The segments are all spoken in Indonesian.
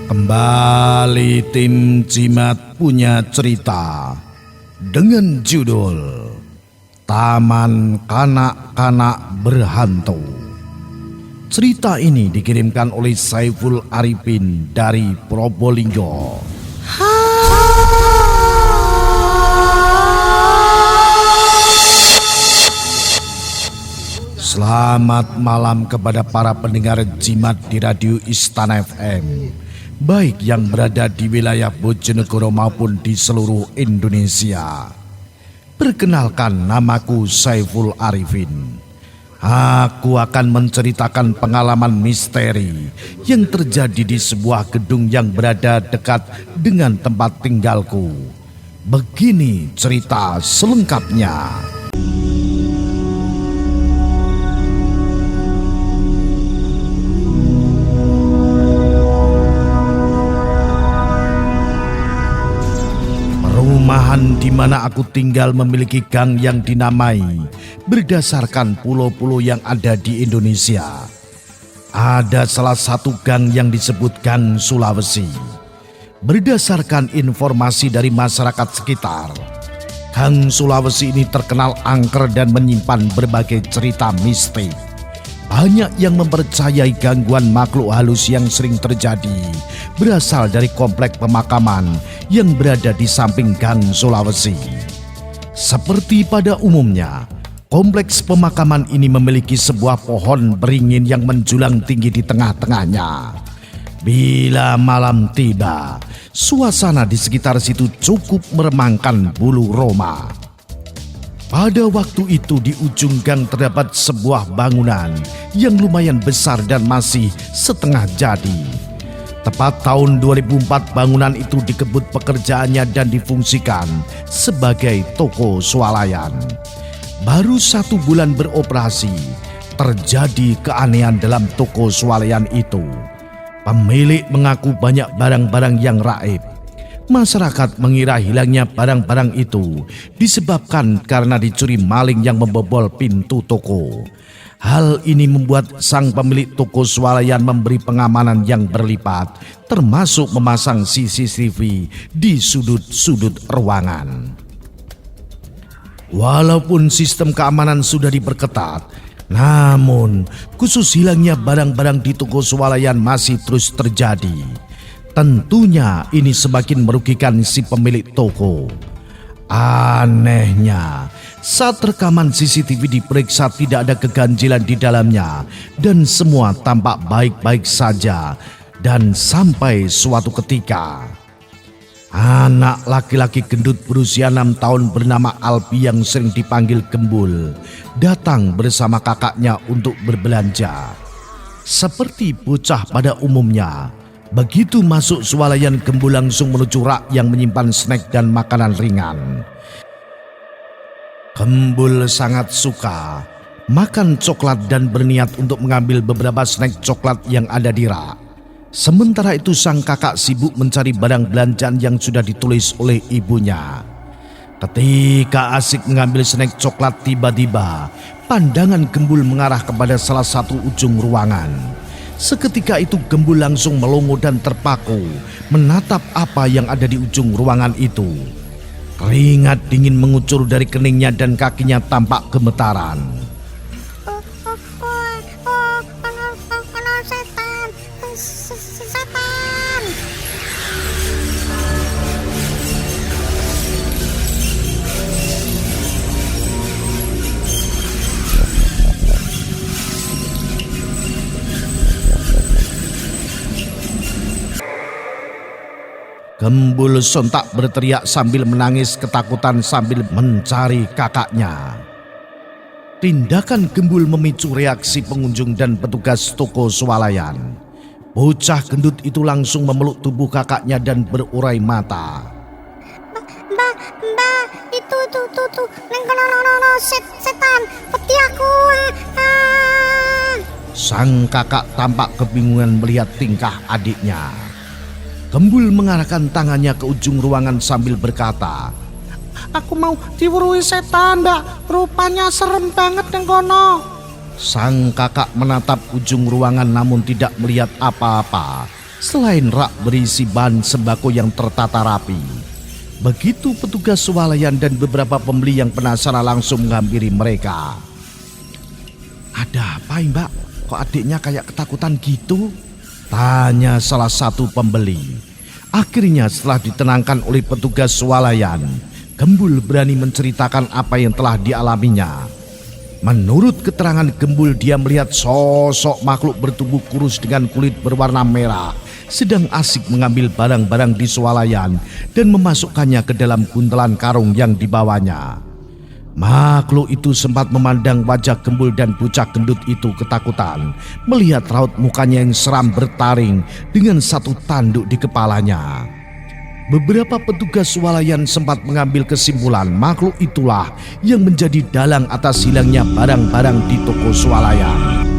Kembali tim Jimat punya cerita dengan judul Taman Kanak-Kanak Berhantu. Cerita ini dikirimkan oleh Saiful Arifin dari Probolinggo. Selamat malam kepada para pendengar Jimat di Radio Istana FM, baik yang berada di wilayah Bojonegoro maupun di seluruh Indonesia. Perkenalkan, namaku Saiful Arifin. Aku akan menceritakan pengalaman misteri yang terjadi di sebuah gedung yang berada dekat dengan tempat tinggalku. Begini cerita selengkapnya. Perumahan di mana aku tinggal memiliki gang yang dinamai berdasarkan pulau-pulau yang ada di Indonesia. Ada salah satu gang yang disebut Gang Sulawesi. Berdasarkan informasi dari masyarakat sekitar, Gang Sulawesi ini terkenal angker dan menyimpan berbagai cerita mistik. Banyak yang mempercayai gangguan makhluk halus yang sering terjadi berasal dari komplek pemakaman yang berada di samping Gang Sulawesi. Seperti pada umumnya, kompleks pemakaman ini memiliki sebuah pohon beringin yang menjulang tinggi di tengah-tengahnya. Bila malam tiba, suasana di sekitar situ cukup meremangkan bulu roma. Pada waktu itu di ujung gang terdapat sebuah bangunan yang lumayan besar dan masih setengah jadi. Tepat tahun 2004 bangunan itu dikebut pekerjaannya dan difungsikan sebagai toko swalayan. Baru 1 bulan beroperasi, terjadi keanehan dalam toko swalayan itu. Pemilik mengaku banyak barang-barang yang raib. Masyarakat mengira hilangnya barang-barang itu disebabkan karena dicuri maling yang membobol pintu toko. Hal ini membuat sang pemilik toko swalayan memberi pengamanan yang berlipat, termasuk memasang CCTV di sudut-sudut ruangan. Walaupun sistem keamanan sudah diperketat, namun khusus hilangnya barang-barang di toko swalayan masih terus terjadi. Tentunya ini semakin merugikan si pemilik toko. Anehnya, saat rekaman CCTV diperiksa tidak ada keganjilan di dalamnya dan semua tampak baik-baik saja. Dan sampai suatu ketika, anak laki-laki gendut berusia 6 tahun bernama Albi yang sering dipanggil Gembul datang bersama kakaknya untuk berbelanja. Seperti bocah pada umumnya, begitu masuk swalayan, Gembul langsung menuju rak yang menyimpan snack dan makanan ringan. Gembul sangat suka makan coklat dan berniat untuk mengambil beberapa snack coklat yang ada di rak. Sementara itu sang kakak sibuk mencari barang belanjaan yang sudah ditulis oleh ibunya. Ketika asik mengambil snack coklat, tiba-tiba pandangan Gembul mengarah kepada salah satu ujung ruangan. Seketika itu Gembul langsung melongo dan terpaku menatap apa yang ada di ujung ruangan itu. Keringat dingin mengucur dari keningnya dan kakinya tampak gemetaran. Setan. Gembul sontak berteriak sambil menangis ketakutan sambil mencari kakaknya. Tindakan Gembul memicu reaksi pengunjung dan petugas toko swalayan. Bocah gendut itu langsung memeluk tubuh kakaknya dan berurai mata. Mbak, itu, neng kono, setan, peti aku. Sang kakak tampak kebingungan melihat tingkah adiknya. Gembul mengarahkan tangannya ke ujung ruangan sambil berkata, Aku mau diwurui setan, Mbak. Rupanya serem banget neng kono. Sang kakak menatap ujung ruangan namun tidak melihat apa-apa. selain rak berisi bahan sembako yang tertata rapi. Begitu petugas swalayan dan beberapa pembeli yang penasaran langsung menghampiri mereka. "Ada apa, Mbak? Kok adiknya kayak ketakutan gitu?" tanya salah satu pembeli. Akhirnya setelah ditenangkan oleh petugas swalayan, Gembul berani menceritakan apa yang telah dialaminya. Menurut keterangan Gembul, dia melihat sosok makhluk bertubuh kurus dengan kulit berwarna merah sedang asik mengambil barang-barang di swalayan dan memasukkannya ke dalam buntelan karung yang dibawanya. Makhluk itu sempat memandang wajah Gembul dan bocah gendut itu ketakutan melihat raut mukanya yang seram bertaring dengan satu tanduk di kepalanya. Beberapa petugas swalayan sempat mengambil kesimpulan makhluk itulah yang menjadi dalang atas hilangnya barang-barang di toko swalayan.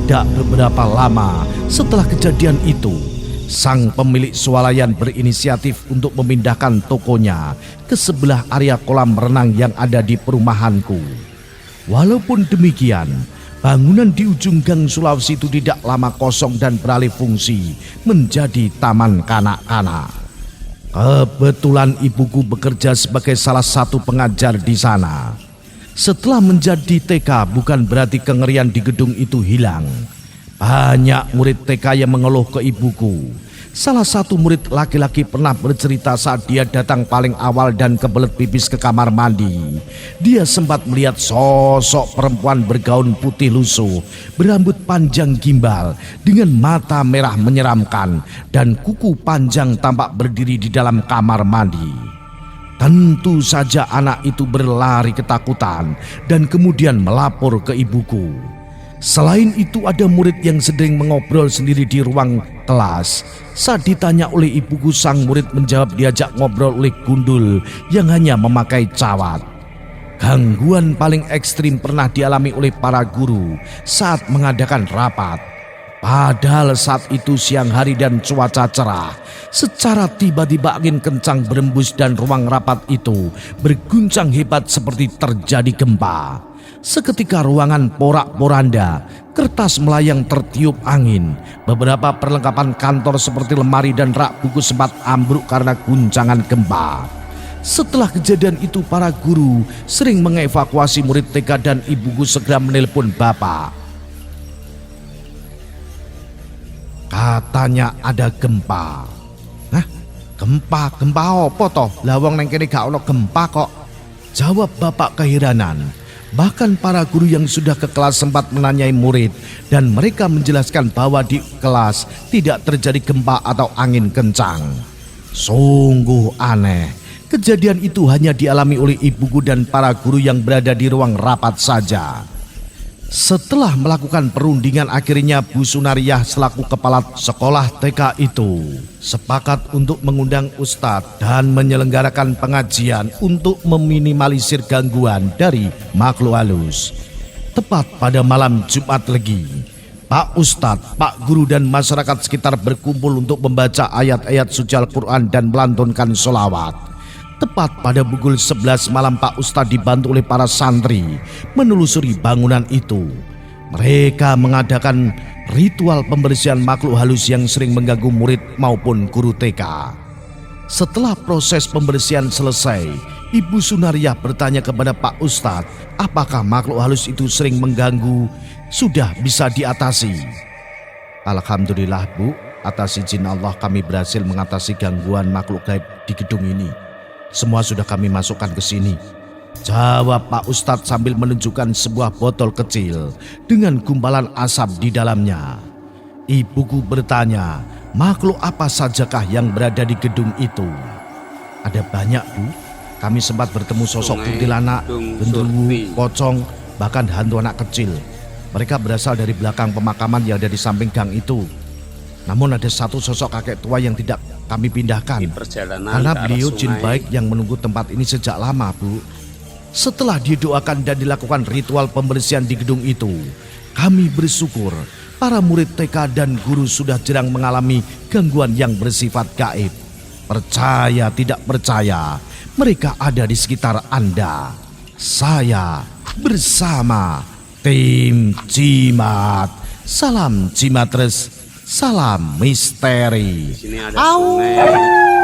Tidak beberapa lama setelah kejadian itu, sang pemilik swalayan berinisiatif untuk memindahkan tokonya ke sebelah area kolam renang yang ada di perumahanku. Walaupun demikian, bangunan di ujung gang Sulawesi itu tidak lama kosong dan beralih fungsi menjadi taman kanak-kanak. Kebetulan ibuku bekerja sebagai salah satu pengajar di sana. Setelah menjadi TK, bukan berarti kengerian di gedung itu hilang. Banyak murid TK yang mengeluh ke ibuku. Salah satu murid laki-laki pernah bercerita saat dia datang paling awal dan kebelet pipis ke kamar mandi. Dia sempat melihat sosok perempuan bergaun putih lusuh, berambut panjang gimbal, dengan mata merah menyeramkan dan kuku panjang tampak berdiri di dalam kamar mandi. Tentu saja anak itu berlari ketakutan dan kemudian melapor ke ibuku. Selain itu ada murid yang sedang mengobrol sendiri di ruang kelas. Saat ditanya oleh ibuku, sang murid menjawab diajak ngobrol oleh gundul yang hanya memakai cawat. Gangguan paling ekstrim pernah dialami oleh para guru saat mengadakan rapat. Padahal saat itu siang hari dan cuaca cerah. Secara tiba-tiba angin kencang berembus dan ruang rapat itu berguncang hebat seperti terjadi gempa. Seketika ruangan porak-poranda, kertas melayang tertiup angin. Beberapa perlengkapan kantor seperti lemari dan rak buku sempat ambruk karena guncangan gempa. Setelah kejadian itu para guru sering mengevakuasi murid TK dan ibuku segera menelpon bapak. Katanya ada gempa. Hah? Gempa apa toh? Lawang neng kene gak ono gempa kok. Jawab bapak keheranan. Bahkan para guru yang sudah ke kelas sempat menanyai murid dan mereka menjelaskan bahwa di kelas tidak terjadi gempa atau angin kencang. Sungguh aneh. Kejadian itu hanya dialami oleh ibuku dan para guru yang berada di ruang rapat saja. Setelah melakukan perundingan, akhirnya Bu Sunariah selaku kepala sekolah TK itu sepakat untuk mengundang ustadz dan menyelenggarakan pengajian untuk meminimalisir gangguan dari makhluk halus. Tepat pada malam Jumat Legi, Pak Ustadz, Pak Guru dan masyarakat sekitar berkumpul untuk membaca ayat-ayat suci Al-Quran dan melantunkan sholawat. Tepat pada pukul 11 malam Pak Ustadz dibantu oleh para santri menelusuri bangunan itu. Mereka mengadakan ritual pembersihan makhluk halus yang sering mengganggu murid maupun guru TK. Setelah proses pembersihan selesai, Ibu Sunariah bertanya kepada Pak Ustadz, apakah makhluk halus itu sering mengganggu sudah bisa diatasi. Alhamdulillah Bu, atas izin Allah kami berhasil mengatasi gangguan makhluk gaib di gedung ini. Semua sudah kami masukkan ke sini, jawab Pak Ustadz sambil menunjukkan sebuah botol kecil dengan gumpalan asap di dalamnya. Ibuku bertanya, makhluk apa sajakah yang berada di gedung itu? Ada banyak Bu, kami sempat bertemu sosok kuntilanak, genderuwo, pocong, bahkan hantu anak kecil. Mereka berasal dari belakang pemakaman yang ada di samping gang itu. Namun ada satu sosok kakek tua yang tidak kami pindahkan karena beliau jin baik yang menunggu tempat ini sejak lama Bu. Setelah didoakan dan dilakukan ritual pembersihan di gedung itu, kami bersyukur para murid TK dan guru sudah jarang mengalami gangguan yang bersifat gaib. Percaya tidak percaya, mereka ada di sekitar Anda. saya bersama tim Cimat. Salam Cimatres, salam misteri. Sini ada Au. sungai.